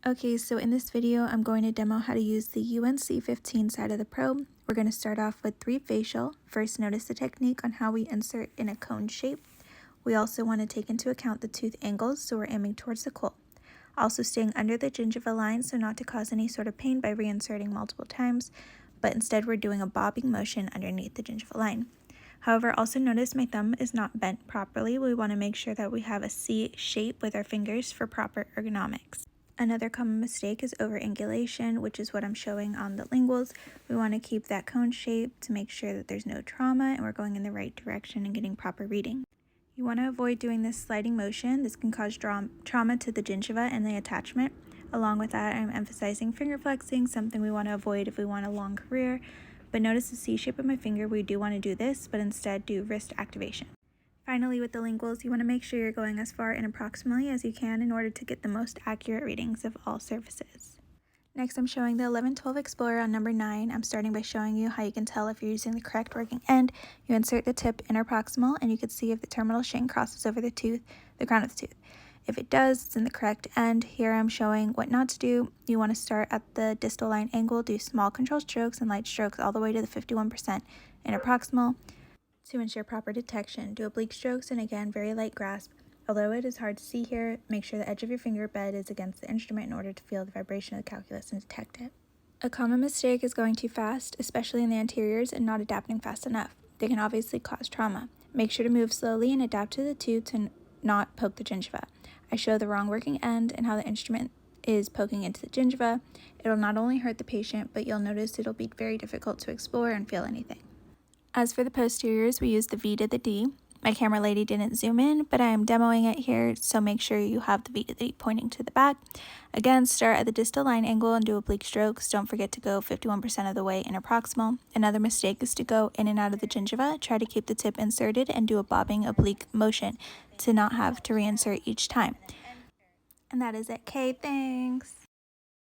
Okay, so in this video, I'm going to demo how to use the UNC15 side of the probe. We're going to start off with 3 facial. First, notice the technique on how we insert in a cone shape. We also want to take into account the tooth angles, so we're aiming towards the coal. Also staying under the gingiva line, so not to cause any sort of pain by reinserting multiple times, but instead we're doing a bobbing motion underneath the gingiva line. However, also notice my thumb is not bent properly. We want to make sure that we have a C shape with our fingers for proper ergonomics. Another common mistake is overangulation, which is what I'm showing on the linguals. We want to keep that cone shape to make sure that there's no trauma and we're going in the right direction and getting proper reading. You want to avoid doing this sliding motion. This can cause trauma to the gingiva and the attachment. Along with that, I'm emphasizing finger flexing, something we want to avoid if we want a long career. But notice the C shape of my finger. We do want to do this, but instead do wrist activation. Finally, with the linguals, you want to make sure you're going as far in approximately as you can in order to get the most accurate readings of all surfaces. Next, I'm showing the 11-12 Explorer on number 9. I'm starting by showing you how you can tell if you're using the correct working end. You insert the tip interproximal, and you can see if the terminal shank crosses over the crown of the tooth. If it does, it's in the correct end. Here I'm showing what not to do. You want to start at the distal line angle, do small control strokes and light strokes all the way to the 51% interproximal. To ensure proper detection, do oblique strokes and again very light grasp. Although it is hard to see here, make sure the edge of your finger bed is against the instrument in order to feel the vibration of the calculus and detect it. A common mistake is going too fast, especially in the anteriors, and not adapting fast enough. They can obviously cause trauma. Make sure to move slowly and adapt to the tooth to not poke the gingiva. I show the wrong working end and how the instrument is poking into the gingiva. It'll not only hurt the patient, but you'll notice it'll be very difficult to explore and feel anything. As for the posteriors, we use the V to the D. My camera lady didn't zoom in, but I am demoing it here, so make sure you have the V to the D pointing to the back. Again, start at the distal line angle and do oblique strokes. Don't forget to go 51% of the way interproximal. Another mistake is to go in and out of the gingiva. Try to keep the tip inserted and do a bobbing oblique motion to not have to reinsert each time. And that is it. Okay, thanks.